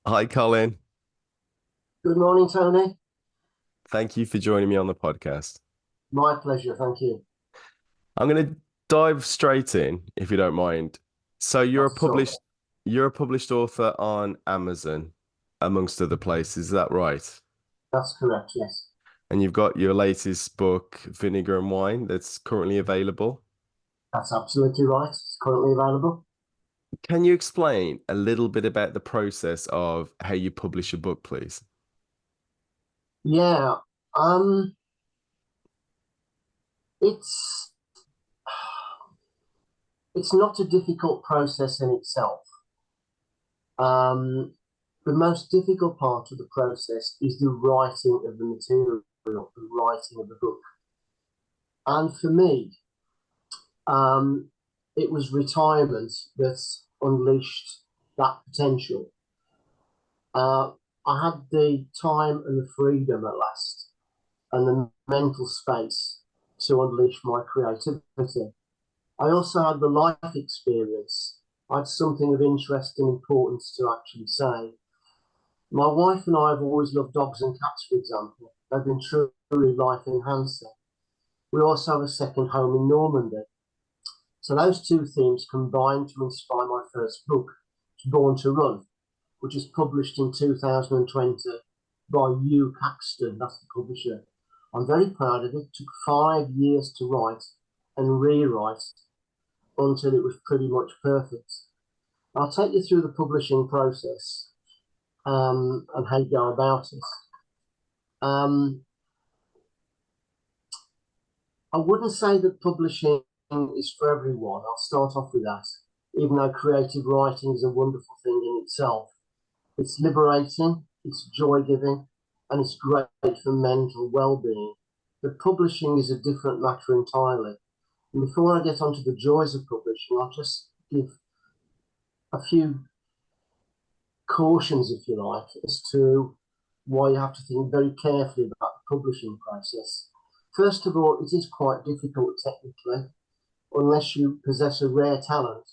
Hi, Colin. Good morning, Tony. Thank you for joining me on the podcast. My pleasure, thank you. I'm going to dive straight in, if you don't mind. So Not at all. you're a published author on Amazon, amongst other places. Is that right? That's correct, yes. And you've got your latest book, Vinegar and Wine, that's currently available. That's absolutely right. It's currently available. Can you explain a little bit about the process of how you publish a book, please? Yeah, um, it's it's not a difficult process in itself. Um, the most difficult part of the process is the writing of the material, the writing of the book. And for me, um, it was retirement that unleashed that potential. Uh, I had the time and the freedom at last and the mental space to unleash my creativity. I also had the life experience. I had something of interest and importance to actually say. My wife and I have always loved dogs and cats, for example. They've been truly life enhancing. We also have a second home in Normandy. So those two themes combined to inspire my first book, Born to Run, which was published in 2020 by YouCaxton, that's the publisher. I'm very proud of it. It took 5 years to write and rewrite until it was pretty much perfect. I'll take you through the publishing process and how you go about it. Um, I wouldn't say that publishing is for everyone. I'll start off with that. Even though creative writing is a wonderful thing in itself, it's liberating, it's joy giving, and it's great for mental well being. But publishing is a different matter entirely. And before I get onto the joys of publishing, I'll just give a few cautions, if you like, as to why you have to think very carefully about the publishing process. First of all, it is quite difficult technically, unless you possess a rare talent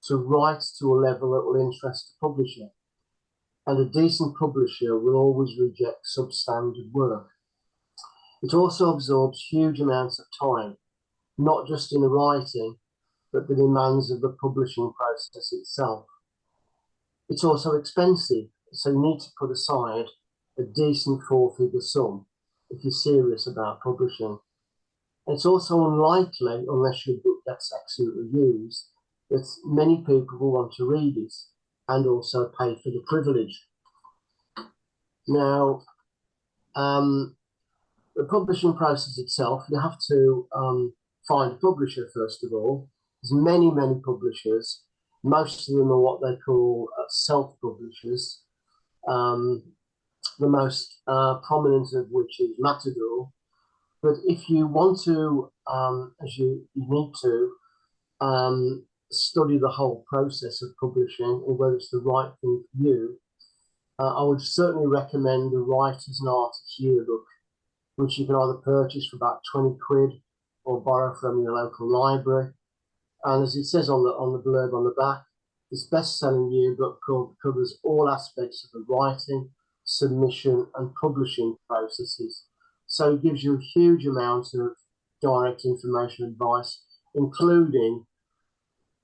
to write to a level that will interest the publisher. And a decent publisher will always reject substandard work. It also absorbs huge amounts of time, not just in the writing, but the demands of the publishing process itself. It's also expensive, so you need to put aside a decent four-figure sum if you're serious about publishing. It's also unlikely, unless your book gets excellent reviews, that many people will want to read it and also pay for the privilege. Now, the publishing process itself, you have to find a publisher first of all. There's many publishers. Most of them are what they call self-publishers. Um, the most prominent of which is Matador. But if you want to, as you need to, study the whole process of publishing and whether it's the right thing for you, I would certainly recommend the Writers and Artists Yearbook, which you can either purchase for about 20 quid or borrow from your local library. And as it says on the blurb on the back, this best-selling yearbook covers all aspects of the writing, submission, and publishing processes. So it gives you a huge amount of direct information advice, including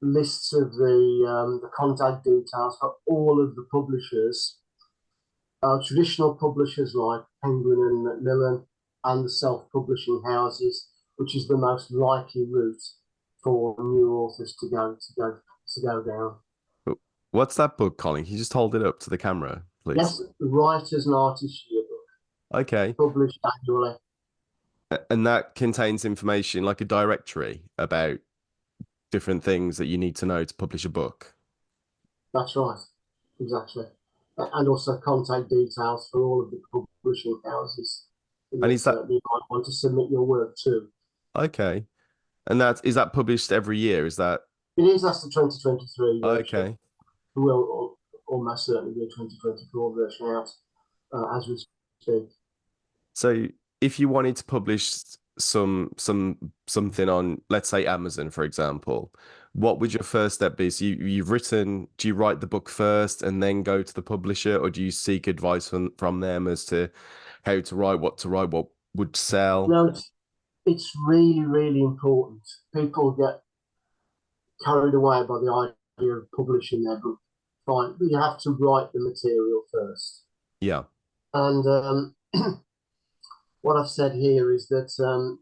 lists of the contact details for all of the publishers, traditional publishers like Penguin and Macmillan, and the self-publishing houses, which is the most likely route for new authors to go down. What's that book, Colin? Can you just hold it up to the camera, please? Yes, the Writers and Artists Yearbook, Okay. published annually. And that contains information like a directory about different things that you need to know to publish a book. That's right, exactly. And also contact details for all of the publishing houses And that is that you might want to submit your work to. okay? And that is that published every year? Is that It is, that's the 2023 version. okay? There will almost certainly be a 2024 version out as we speak. So if you wanted to publish something on, let's say Amazon, for example, what would your first step be? So you've written, do you write the book first and then go to the publisher, or do you seek advice from them as to how to write, what would sell? No, it's really, really important. People get carried away by the idea of publishing their book. Fine, but you have to write the material first. Yeah. And what I've said here is that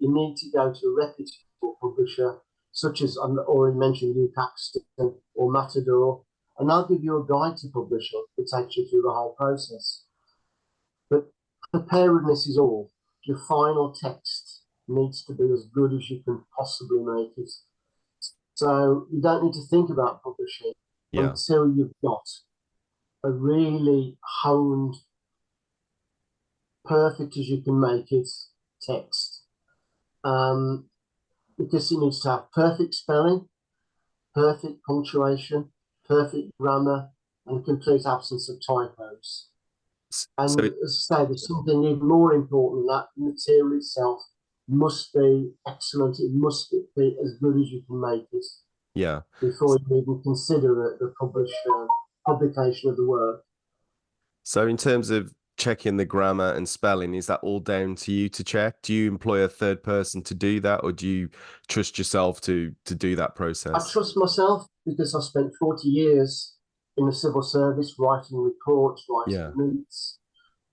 you need to go to a reputable publisher, such as I've already mentioned, YouCaxton or Matador, and they'll give you a guide to publishing that takes you through the whole process. But preparedness is all. Your final text needs to be as good as you can possibly make it. So you don't need to think about publishing until you've got a really honed, perfect as you can make it text. Because it needs to have perfect spelling, perfect punctuation, perfect grammar, and complete absence of typos. And So, as I say, there's something even more important than that. The material itself must be excellent. It must be as good as you can make it. yeah. Before you even consider the publication of the work. So in terms of checking the grammar and spelling, is that all down to you to check? Do you employ a third person to do that, or do you trust yourself to do that process? I trust myself because I spent 40 years in the civil service writing reports, writing notes,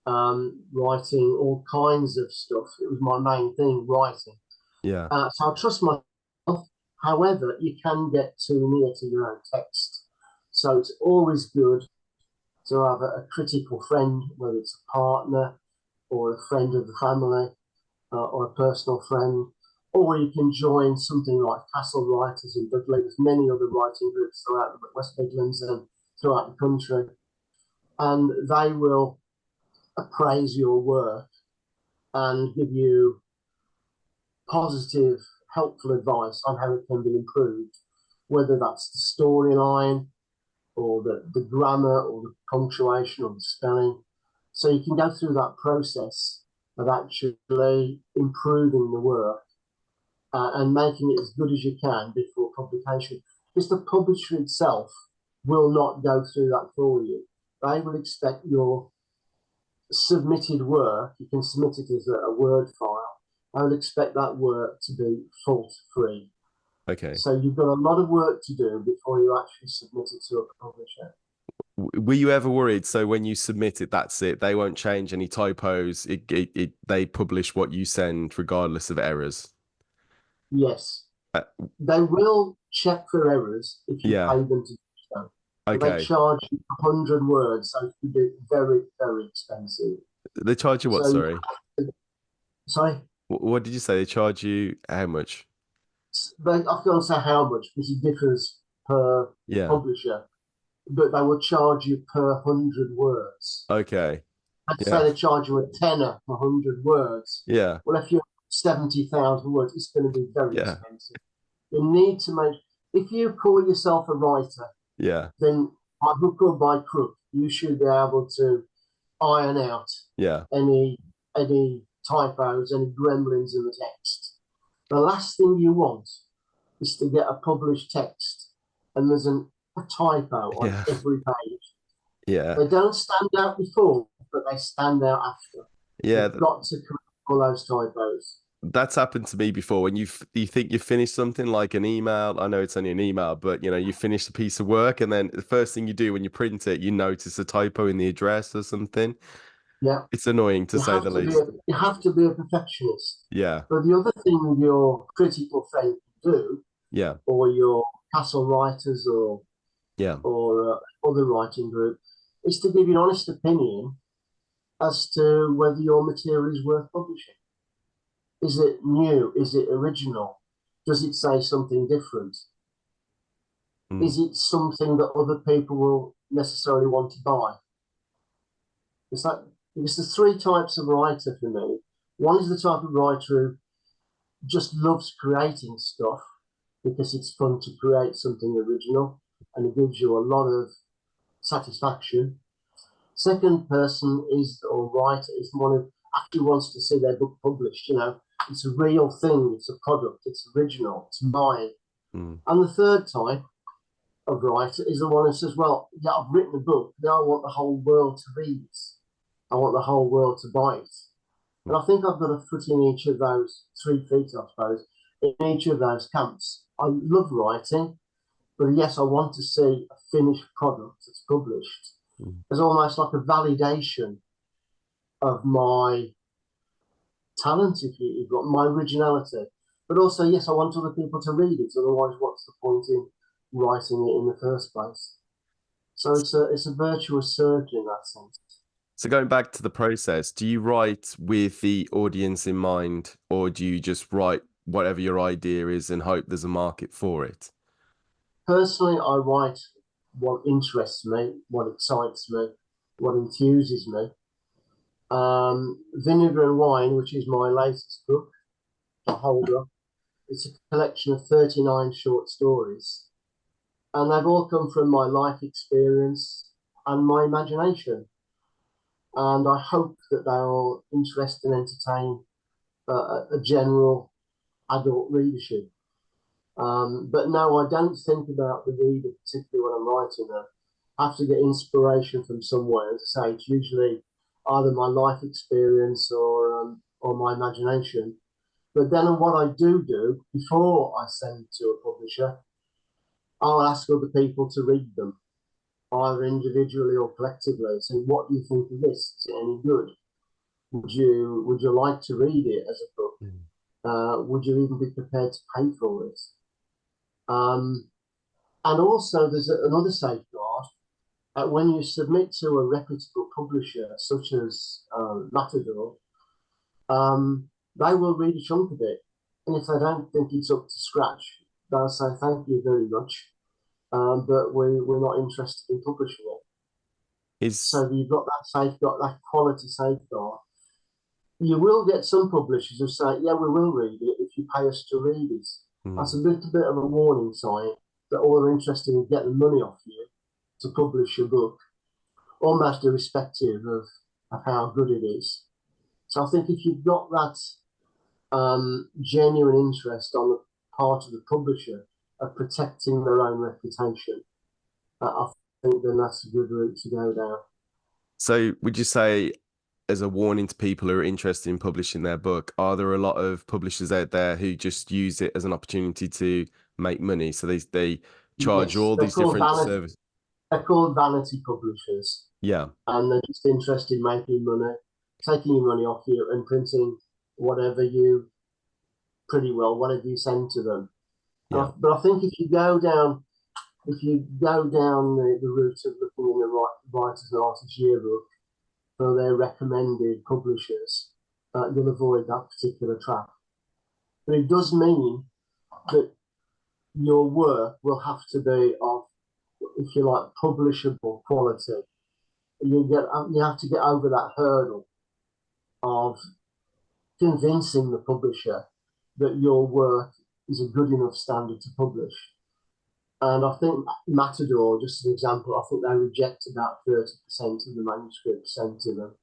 writing all kinds of stuff. It was my main thing, writing. Yeah. So I trust myself. However, you can get too near to your own text. So it's always good to have a critical friend, whether it's a partner or a friend of the family or a personal friend, or you can join something like Castle Writers in Dudley. There's many other writing groups throughout the West Midlands and throughout the country, and they will appraise your work and give you positive, helpful advice on how it can be improved, whether that's the storyline or the grammar or the punctuation or the spelling. So you can go through that process of actually improving the work and making it as good as you can before publication. Because the publisher itself will not go through that for you. They will expect your submitted work, you can submit it as a Word file, I would expect that work to be fault-free. Okay. So you've got a lot of work to do before you actually submit it to a publisher. Were you ever worried? So when you submit it, that's it. They won't change any typos. They publish what you send regardless of errors. Yes. They will check for errors if you pay them to do so. Okay. They charge you 100 words, so it can be very, very expensive. They charge you what, So sorry? Sorry? What did you say? They charge you how much? I can't say how much because it differs per publisher, but they will charge you per 100 words. Okay. I'd say they charge you a tenner per 100 words. Yeah. Well, if you're 70,000 words, it's going to be very expensive. You need to make, if you call yourself a writer, then by hook or by crook, you should be able to iron out any typos, any gremlins in the text. The last thing you want is to get a published text and there's a typo on every page. Yeah. They don't stand out before, but they stand out after. Yeah. You've got to correct all those typos. That's happened to me before. When you think you've finished something like an email, I know it's only an email, but you finished a piece of work, and then the first thing you do when you print it, you notice a typo in the address or something. Yeah, it's annoying to say the least. You have to be a perfectionist. Yeah. But the other thing your critical friend can do, or your Castle Writers or other writing group, is to give you an honest opinion as to whether your material is worth publishing. Is it new? Is it original? Does it say something different? Is it something that other people will necessarily want to buy? Because there's three types of writer for me. One is the type of writer who just loves creating stuff because it's fun to create something original and it gives you a lot of satisfaction. Second person or writer is the one who actually wants to see their book published. It's a real thing, it's a product, it's original, it's mine. Mm. And the third type of writer is the one who says, well, yeah, I've written a book, now I want the whole world to read it. I want the whole world to buy it. And I think I've got a foot in each of those 3 feet, I suppose, in each of those camps. I love writing, but yes, I want to see a finished product that's published. It's almost like a validation of my talent, if you've got my originality. But also, yes, I want other people to read it. Otherwise, what's the point in writing it in the first place? So it's a virtuous circle in that sense. So going back to the process, do you write with the audience in mind, or do you just write whatever your idea is and hope there's a market for it? Personally, I write what interests me, what excites me, what enthuses me. Vinegar Wine, which is my latest book, The Holder, it's a collection of 39 short stories. And they've all come from my life experience and my imagination. And I hope that they'll interest and entertain a general adult readership. But no, I don't think about the reader, particularly when I'm writing them. I have to get inspiration from somewhere. As I say, it's usually either my life experience or my imagination. But then what I do before I send to a publisher, I'll ask other people to read them, either individually or collectively. So, what do you think of this? Is it any good? Would you like to read it as a book? Would you even be prepared to pay for it? And also, there's another safeguard. When you submit to a reputable publisher, such as Matador, they will read a chunk of it. And if they don't think it's up to scratch, they'll say, thank you very much, but we're not interested in publishing it. So you've got that safeguard, that quality safeguard. You will get some publishers who say, yeah, we will read it if you pay us to read it. That's a little bit of a warning sign that all they're interested in getting money off you to publish your book, almost irrespective of how good it is. So I think if you've got that genuine interest on the part of the publisher of protecting their own reputation, I think then that's a good route to go down. So would you say, as a warning to people who are interested in publishing their book, are there a lot of publishers out there who just use it as an opportunity to make money? So they charge all these different services. They're called vanity publishers. Yeah. And they're just interested in making money, taking your money off you and printing whatever you send to them. Yeah. But I think if you go down the route of looking in the Writers and Artists Yearbook for their recommended publishers, you'll avoid that particular trap. But it does mean that your work will have to be of, if you like, publishable quality. You have to get over that hurdle of convincing the publisher that your work is a good enough standard to publish. And I think Matador, just as an example, I think they reject about 30% of the manuscripts sent to them.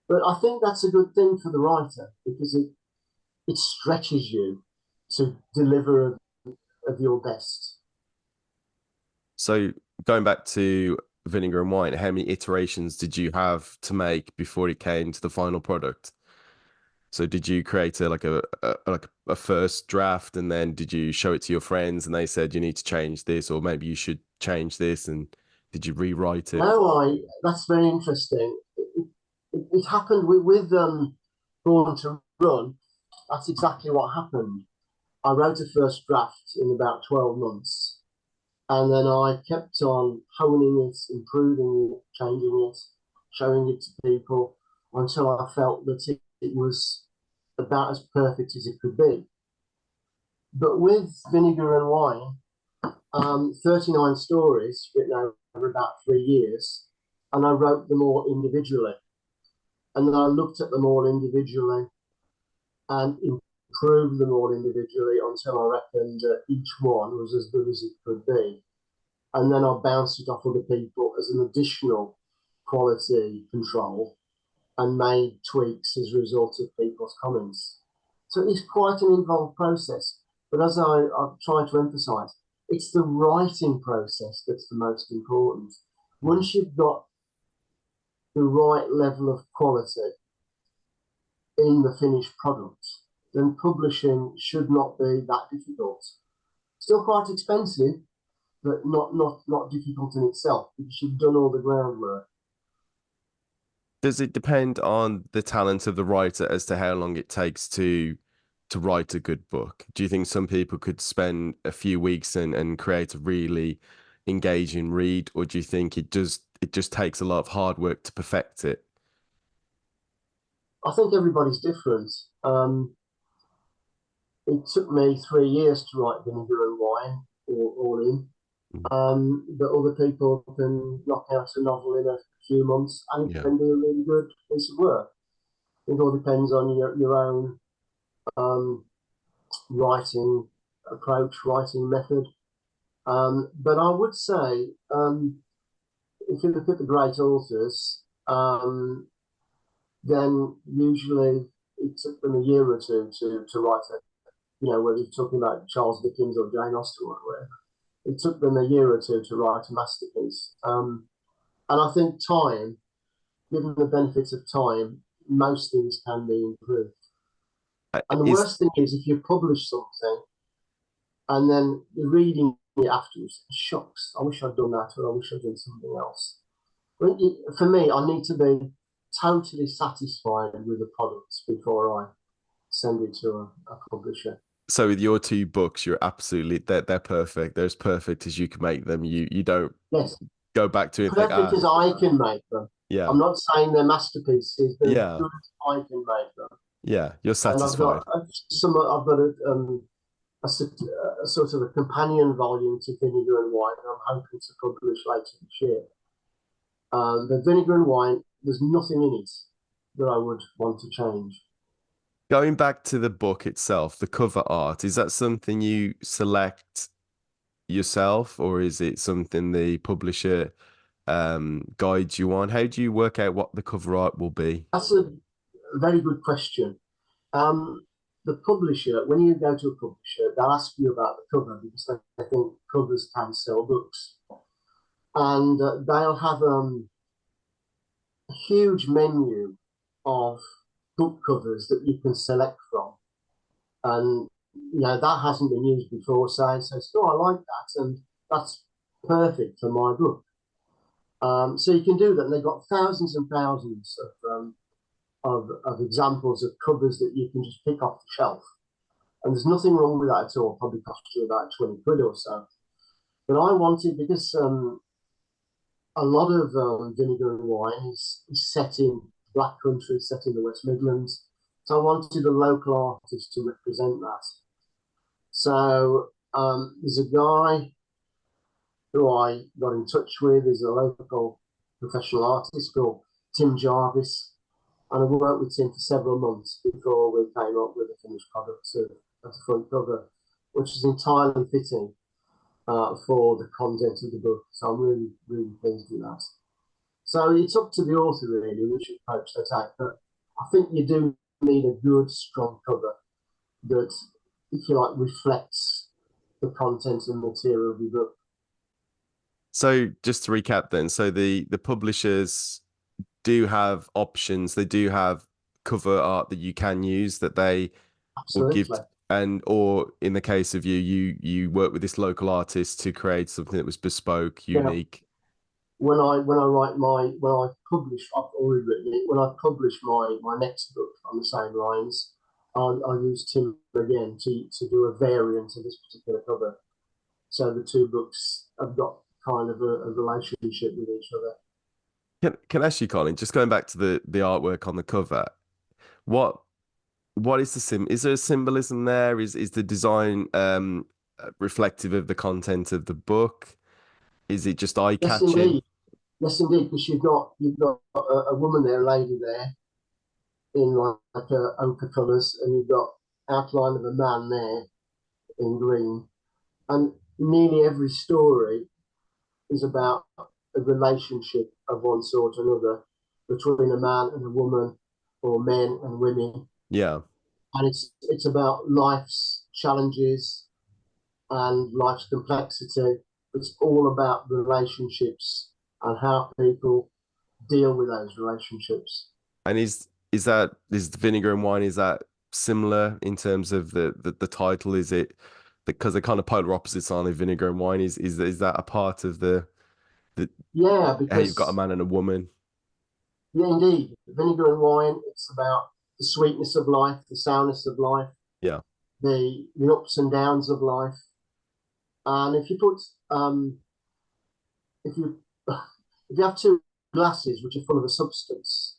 But I think that's a good thing for the writer because it stretches you to deliver of your best. So going back to Vinegar and Wine, how many iterations did you have to make before it came to the final product? So did you create a first draft, and then did you show it to your friends and they said you need to change this, or maybe you should change this, and did you rewrite it? No, that's very interesting. It happened with Born to Run. That's exactly what happened. I wrote a first draft in about 12 months. And then I kept on honing it, improving it, changing it, showing it to people until I felt that it was about as perfect as it could be. But with Vinegar and Wine, 39 stories written over about 3 years, and I wrote them all individually. And then I looked at them all individually and improved them all individually until I reckoned each one was as good as it could be. And then I bounced it off other people as an additional quality control and made tweaks as a result of people's comments. So it's quite an involved process. But as I've tried to emphasize, it's the writing process that's the most important. Mm. Once you've got the right level of quality in the finished product, then publishing should not be that difficult. Still quite expensive, but not difficult in itself because you've done all the groundwork. Does it depend on the talent of the writer as to how long it takes to write a good book? Do you think some people could spend a few weeks and create a really engaging read, or do you think it just takes a lot of hard work to perfect it? I think everybody's different. It took me 3 years to write Vinegar and Wine, all in. Mm. But other people can knock out a novel in a few months and it Yeah. can be a really good piece of work. It all depends on your own um, writing approach, writing method. But I would say, if you look at the great authors, then usually it took them a year or two to write it. You know, whether you're talking about Charles Dickens or Jane Austen or whatever, it took them a year or two to write a masterpiece. And I think time, given the benefits of time, most things can be improved. And the Is worst thing is if you publish something and then you're reading it afterwards, shucks, I wish I'd done that, or I wish I'd done something else. For me, I need to be totally satisfied with the product before I send it to a publisher. so with your two books, you're absolutely they're perfect. They're as perfect as you can make them. You don't Yes, go back to it and think, perfect as I can make them. yeah, I'm not saying they're masterpieces, they're as yeah, good as I can make them. yeah, you're And I've satisfied. got I've got a sort of a companion volume to Vinegar and Wine that I'm hoping to publish later this year. The Vinegar and Wine, there's nothing in it that I would want to change. Going back to the book itself, the cover art, is that something you select yourself, or is it something the publisher guides you on? How do you work out what the cover art will be? That's a very good question. Um, the publisher, when you go to a publisher, they'll ask you about the cover because they think covers can sell books. And they'll have a huge menu of book covers that you can select from. And that hasn't been used before. So says, "Oh, I like that," and that's perfect for my book. So you can do that. And they've got thousands and thousands of examples of covers that you can just pick off the shelf. And there's nothing wrong with that at all. Probably cost you about 20 quid or so. But I wanted, because a lot of Vinegar and Wine is set in Black Country, set in the West Midlands. So I wanted a local artist to represent that. So there's a guy who I got in touch with, is a local professional artist called Tim Jarvis. And I worked with Tim for several months before we came up with a finished product of the front cover, which is entirely fitting for the content of the book. So I'm really, really pleased with that. So it's up to the author really which approach they take. But I think you do need a good, strong cover that, if you like, reflects the content and material of your book. So just to recap then, so the publishers do have options. They do have cover art that you can use that they will give, Absolutely. and or in the case of you work with this local artist to create something that was bespoke, Now, unique. when I publish, I've already written it. When I publish my next book on the same lines, I'll use Tim again to do a variant of this particular cover. So the two books have got kind of a relationship with each other. Can I ask you, Colin, just going back to the artwork on the cover, what what is the is there a symbolism there? Is the design reflective of the content of the book? Is it just Yes, eye-catching? indeed. Yes, indeed. Because you've got a woman there, a lady there, in like ochre colours, and you've got outline of a man there in green. And nearly every story is about a relationship of one sort or another between a man and a woman, or men and women. Yeah. And it's about life's challenges and life's complexity. It's all about relationships and how people deal with those relationships. And is that is Vinegar and Wine, is that similar in terms of the title? Is it because they're kind of polar opposites, aren't they? Vinegar and Wine, is that a part of the Yeah, how you've got a because man and a woman? yeah, indeed, Vinegar and Wine. It's about the sweetness of life, the sourness of life, Yeah. the ups and downs of life. And if you put if you if you have two glasses which are full of a substance,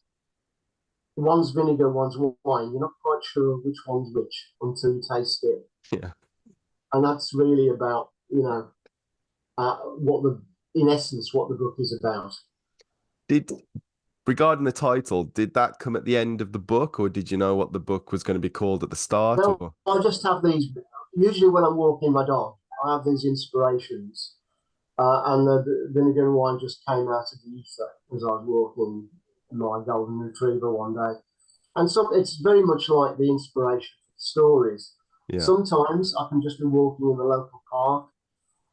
one's vinegar, one's wine, you're not quite sure which one's which until you taste it. Yeah. And that's really about, what in essence, what the book is about. Did Regarding the title, did that come at the end of the book, or did you know what the book was going to be called at the start? Now, Or I just have these, usually when I'm walking my dog, I have these inspirations. And the vinegar and wine just came out of the ether as I was walking my golden retriever one day. And so it's very much like the inspiration for the stories. yeah, Sometimes I can just be walking in the local park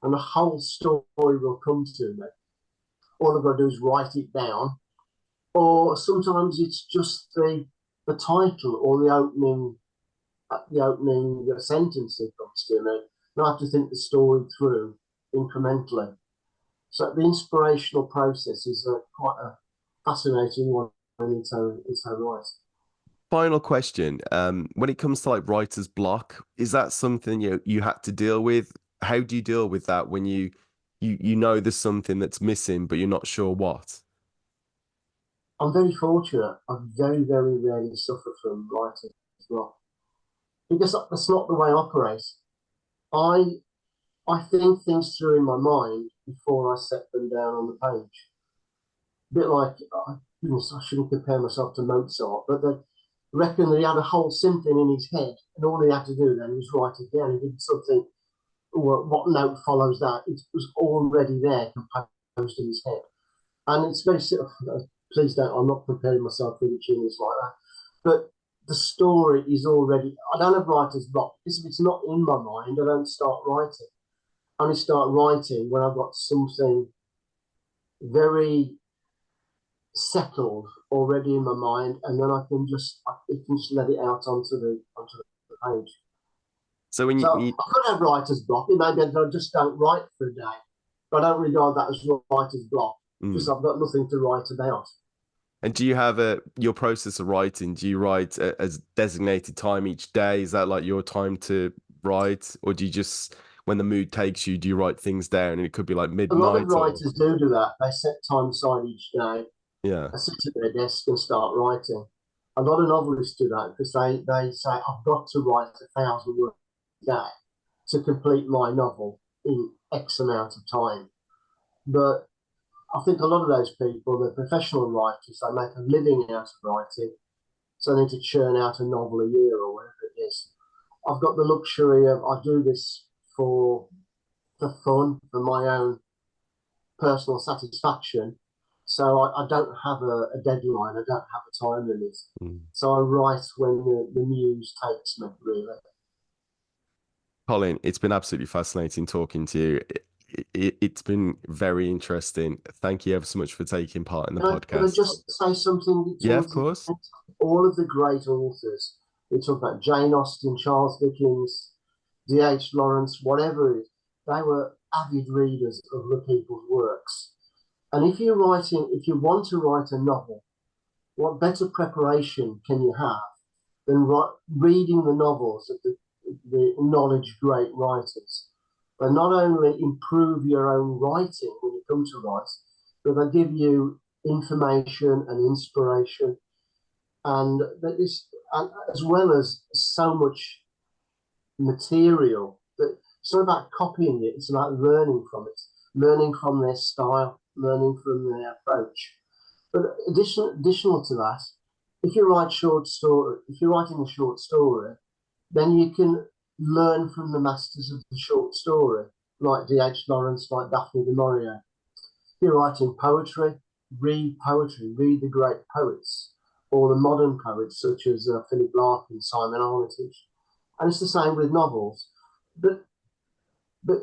and the whole story will come to me. All I've got to do is write it down. Or sometimes it's just the title or the opening sentence that comes to me. And I have to think the story through incrementally. So the inspirational process is quite a fascinating one in its own right. final question. When it comes to like writer's block, is that something you had to deal with? How do you deal with that when you know there's something that's missing, but you're not sure what? I'm very fortunate. I very, very rarely suffer from writing as well. Because that's not the way I operate. I I think things through in my mind before I set them down on the page. A bit like, goodness, I shouldn't compare myself to Mozart, but they reckon that he had a whole symphony in his head, and all he had to do then was write it down. He did something, well, what note follows that? It was already there, composed in his head. And it's very simple. Please don't, I'm not comparing myself with a genius like that. But the story is already, I don't have writer's block because if it's not in my mind, I don't start writing. I only start writing when I've got something very settled already in my mind, and then I can just let it out onto the page. So when So I could have writer's block. It may be that I just don't write for a day, but I don't regard that as writer's block because I've got nothing to write about. And do you have your process of writing? Do you write as designated time each day? Is that like your time to write, or do you just when the mood takes you, do you write things down? And it could be like A lot of midnight or writers do that. They set time aside each day. yeah, They sit at their desk and start writing. A lot of novelists do that because they say, I've got to write 1,000 words a day to complete my novel in X amount of time. But I think a lot of those people, they're professional writers, they make a living out of writing, so they need to churn out a novel a year or whatever it is. I've got the luxury of, I do this for fun, for my own personal satisfaction. So I don't have a deadline, I don't have a time limit. So I write when the muse takes me, really. Colin, it's been absolutely fascinating talking to you. It's been very interesting. Thank you ever so much for taking part in the Can I podcast. just say something? Yeah, of course. All of the great authors, we talk about Jane Austen, Charles Dickens, D.H. Lawrence, whatever it is, they were avid readers of other people's works. And if you want to write a novel, what better preparation can you have than reading the novels of the acknowledged great writers? They not only improve your own writing when you come to write, but they give you information and inspiration, and as well as so much material. That it's not about copying it; it's about learning from it, learning from their style, learning from their approach. But additional to that, if you're writing a short story, then you can learn from the masters of the short story, like D.H. Lawrence, like Daphne du Maurier. If you're writing poetry, read the great poets, or the modern poets such as Philip Larkin, Simon Armitage. And it's the same with novels. But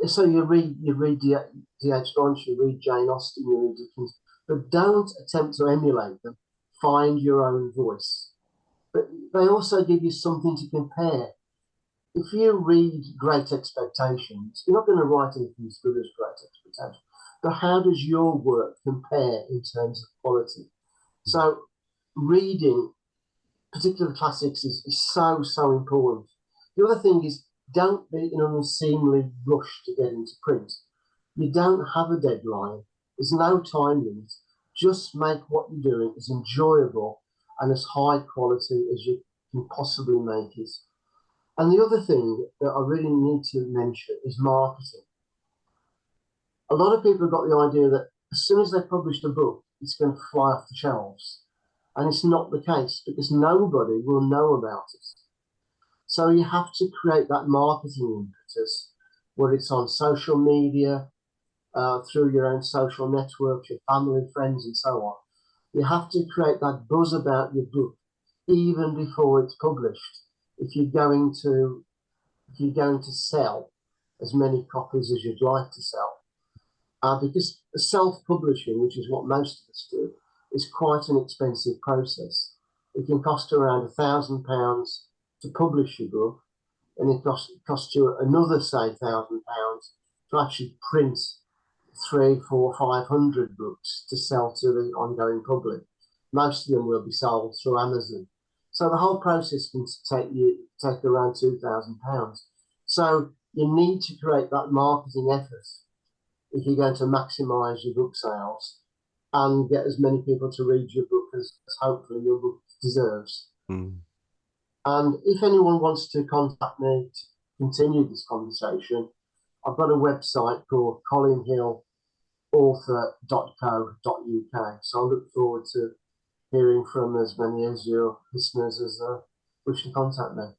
so you read D.H. Lawrence, you read Jane Austen, you read Dickens, but don't attempt to emulate them. Find your own voice. But they also give you something to compare. If you read Great Expectations, you're not going to write anything as good as Great Expectations. But how does your work compare in terms of quality? So reading particular classics is so important. The other thing is, don't be in an unseemly rush to get into print. You don't have a deadline. There's no time limit. Just make what you're doing as enjoyable and as high quality as you can possibly make it. And the other thing that I really need to mention is marketing. A lot of people have got the idea that as soon as they publish a book, it's going to fly off the shelves. And it's not the case, because nobody will know about it. So you have to create that marketing impetus, whether it's on social media, through your own social networks, your family, friends, and so on. You have to create that buzz about your book even before it's published. If you're going to sell as many copies as you'd like to sell, because self-publishing, which is what most of us do, is quite an expensive process. It can cost around £1,000 to publish your book, and it costs you another, say, £1,000 to actually print 300, 400, 500 books to sell to the ongoing public. Most of them will be sold through Amazon. So the whole process can take around £2,000. So you need to create that marketing effort if you're going to maximise your book sales and get as many people to read your book as hopefully your book deserves. Mm. And if anyone wants to contact me to continue this conversation, I've got a website called colinhillauthor.co.uk. So I look forward to hearing from as many as your listeners as wish to contact me.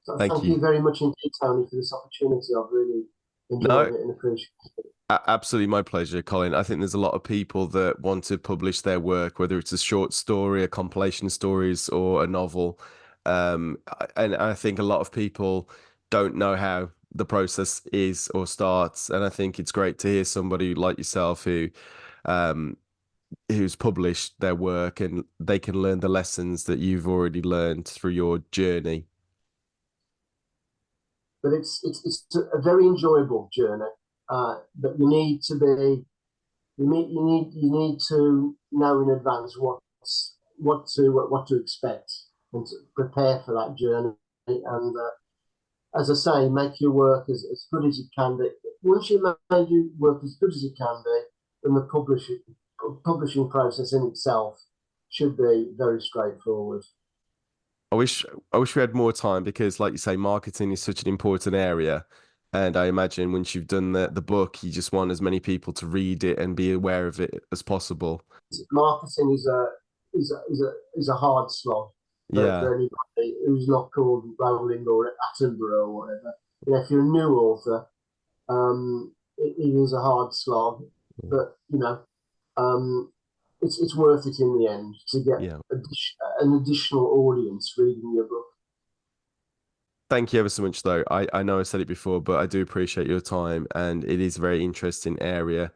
So Thank thank you. you very much indeed, Tony, for this opportunity. I've really enjoyed it and appreciated it. Absolutely my pleasure, Colin. I think there's a lot of people that want to publish their work, whether it's a short story, a compilation of stories, or a novel. And I think a lot of people don't know how the process is or starts. And I think it's great to hear somebody like yourself who's published their work and they can learn the lessons that you've already learned through your journey. But it's a very enjoyable journey. But you need to know in advance what to expect and to prepare for that journey. And as I say, make your work as good as you can be. Once you made your work as good as you can be, then the publishing process in itself should be very straightforward. I wish we had more time because, like you say, marketing is such an important area. And I imagine once you've done the book, you just want as many people to read it and be aware of it as possible. Marketing is a hard slog for anybody who's not called Rowling or Attenborough or whatever. You know, if you're a new author, it is a hard slog, but it's worth it in the end to get an additional audience reading your book. Thank you ever so much, though. I know I said it before, but I do appreciate your time, and it is a very interesting area,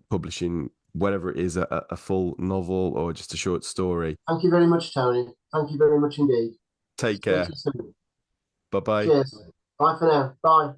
publishing whatever it is, a full novel or just a short story. Thank you very much, Tony. Thank you very much indeed. Take care. Bye-bye. Cheers. Bye for now. Bye.